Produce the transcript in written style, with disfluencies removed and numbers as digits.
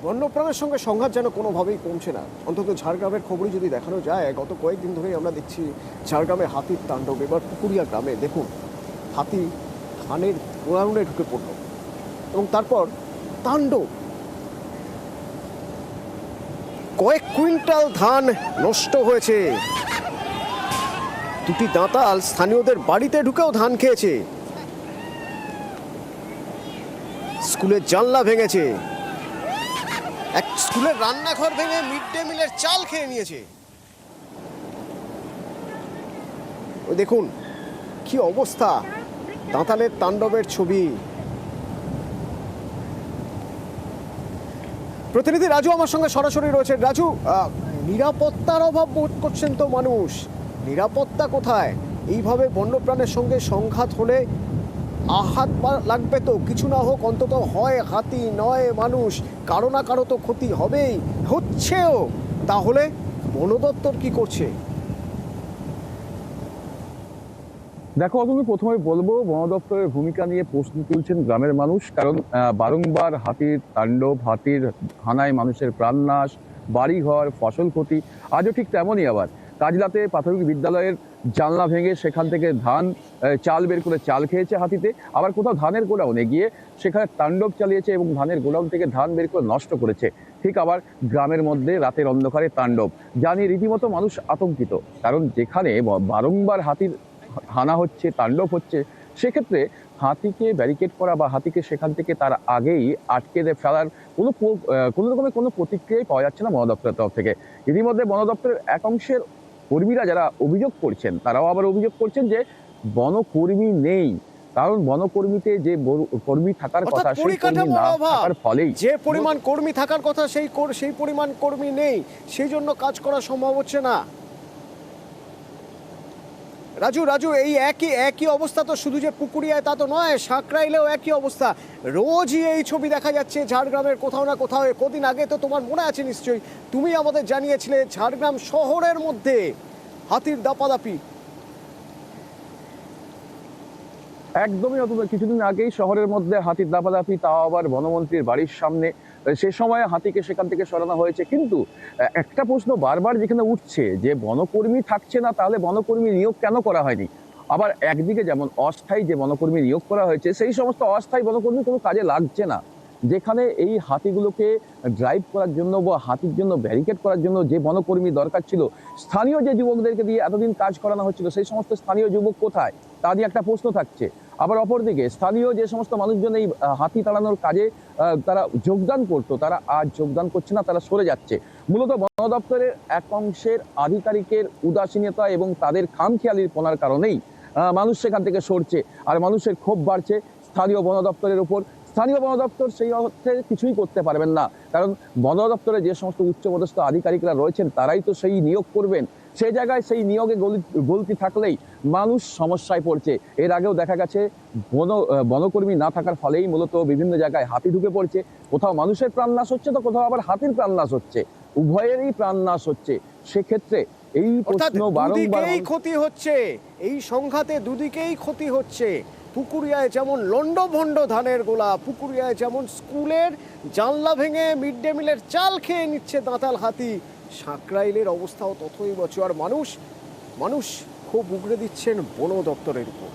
বন্যপ্রাণের সঙ্গে সংঘাত যেন কোনোভাবেই কমছে না। অন্তত ঝাড়গ্রামের খবরই যদি দেখানো যায়, গত কয়েকদিন ধরেই আমরা দেখছি ঝাড়গ্রামে হাতির তাণ্ডব। এবার পুকুরিয়া গ্রামে দেখুন, হাতি ধানের গোডাউনে ঢুকে পড়ল এবং তারপর তাণ্ডব। কয়েক কুইন্টাল ধান নষ্ট হয়েছে। দুটি দাঁতাল স্থানীয়দের বাড়িতে ঢুকেও ধান খেয়েছে। স্কুলের জানলা ভেঙেছে। এক স্কুলের রান্নাঘর ভেঙে মিড ডে মিলের চাল খেয়ে নিয়েছে। ওই দেখুন কি অবস্থা, দাঁতালের তাণ্ডবের ছবি। প্রতিনিধি রাজু আমার সঙ্গে সরাসরি রয়েছে। রাজু, নিরাপত্তার অভাব বোধ করছেন তো মানুষ, নিরাপত্তা কোথায়? এইভাবে বন্যপ্রাণের সঙ্গে সংঘাত হলে আঘাত লাগবে তো, কিছু না হোক অন্তত হয় হাতি নয় মানুষ, কারো না কারো তো ক্ষতি হবেই, হচ্ছেও। তাহলে বন দপ্তর কি করছে? দেখো, তুমি প্রথমে বলবো বন দপ্তরের ভূমিকা নিয়ে প্রশ্ন তুলছেন গ্রামের মানুষ। কারণ বারংবার হাতির তাণ্ডব, হাতির হানায় মানুষের প্রাণনাশ, বাড়িঘর, ফসল ক্ষতি। আজও ঠিক তেমনই আবার কাজলাতে প্রাথমিক বিদ্যালয়ের জানলা ভেঙে সেখান থেকে ধান চাল বের করে চাল খেয়েছে হাতিতে। আবার কোথাও ধানের গোডাউনে গিয়ে সেখানে তাণ্ডব চালিয়েছে এবং ধানের গোডাউন থেকে ধান বের করে নষ্ট করেছে। ঠিক আবার গ্রামের মধ্যে রাতের অন্ধকারে তাণ্ডব, যা নিয়ে রীতিমতো মানুষ আতঙ্কিত। কারণ যেখানে বারংবার হাতির হানা হচ্ছে, তাণ্ডব হচ্ছে, সেক্ষেত্রে হাতিকে ব্যারিকেড করা বা হাতিকে সেখান থেকে তার আগেই আটকে ফেলার কোনো রকমের কোনো প্রতিক্রিয়াই পাওয়া যাচ্ছে না বন দপ্তরের তরফ থেকে। ইতিমধ্যে বন দপ্তরের এক অংশের কর্মীরা যারা অভিযোগ করছেন, তারাও আবার অভিযোগ করছেন যে বনকর্মী নেই। কারণ বনকর্মীতে যে কর্মী থাকার কথা, সেই কর্মী না থাকার ফলেই যে পরিমাণ কর্মী থাকার কথা সেই পরিমাণ কর্মী নেই, সেই জন্য কাজ করা সম্ভব হচ্ছে না। রাজু, এই একই অবস্থা তো শুধু যে পুকুরিয়ায় তা তো নয়, সাঁকরাইলেও একই অবস্থা। রোজই এই ছবি দেখা যাচ্ছে ঝাড়গ্রামের কোথাও না কোথাও। কদিন আগে তো তোমার মনে আছে নিশ্চয়ই, তুমি আমাদের জানিয়েছিলে ঝাড়গ্রাম শহরের মধ্যে হাতির দাপাদাপি। একদমই অথবা কিছুদিন আগেই শহরের মধ্যে হাতির দাপাদাপি, তাও আবার বনমন্ত্রীর বাড়ির সামনে। সে সময় হাতিকে সেখান থেকে সরানো হয়েছে। কিন্তু একটা প্রশ্ন বারবার যেখানে উঠছে যে বনকর্মী থাকছে না, তাহলে বনকর্মী নিয়োগ কেন করা হয়নি? আবার একদিকে যেমন অস্থায়ী যে বনকর্মী নিয়োগ করা হয়েছে, সেই সমস্ত অস্থায়ী বনকর্মী কোনো কাজে লাগছে না। যেখানে এই হাতিগুলোকে ড্রাইভ করার জন্য বা হাতির জন্য ব্যারিকেড করার জন্য যে বনকর্মী দরকার ছিল, স্থানীয় যে যুবকদেরকে দিয়ে এতদিন কাজ করানো হচ্ছিল, সেই সমস্ত স্থানীয় যুবক কোথায়, তা নিয়ে একটা প্রশ্ন থাকছে। আবার অপরদিকে স্থানীয় যে সমস্ত মানুষজন এই হাতি তাড়ানোর কাজে তারা যোগদান করতো, তারা আজ যোগদান করছে না, তারা সরে যাচ্ছে। মূলত বন দপ্তরের এক অংশের আধিকারিকের উদাসীনতা এবং তাদের খামখেয়ালিপনার কারণেই মানুষ সেখান থেকে সরছে, আর মানুষের ক্ষোভ বাড়ছে স্থানীয় বন দপ্তরের উপর। স্থানীয় বন দপ্তর সেই অর্থে কিছুই করতে পারবেন না, কারণ বন দপ্তরে যে সমস্ত উচ্চপদস্থ আধিকারিকরা রয়েছেন, তারাই তো সেই নিয়োগ করবেন। সেই জায়গায় সেই নিয়োগে গলতি থাকলেই মানুষ সমস্যায় পড়ছে। এর আগেও দেখা গেছে বনকর্মী না থাকার ফলেই মূলত বিভিন্ন জায়গায় হাতি ঢুকে পড়ছে। কোথাও মানুষের প্রাণনাশ হচ্ছে, তো কোথাও আবার হাতির প্রাণনাশ হচ্ছে, উভয়েরই প্রাণনাশ হচ্ছে। সেক্ষেত্রে এই প্রশ্ন বারংবার ক্ষতি হচ্ছে, এই সংঘাতে দুদিকেই ক্ষতি হচ্ছে। পুকুরিয়ায় যেমন লন্ডভন্ড ধানের গোলা, পুকুরিয়ায় যেমন স্কুলের জানলা ভেঙে মিড ডে মিলের চাল খেয়ে নিচ্ছে দাঁতাল হাতি, সাঁকরাইলের অবস্থাও ততই বছর। আর মানুষ খুব উগড়ে দিচ্ছেন বন দপ্তরের উপর।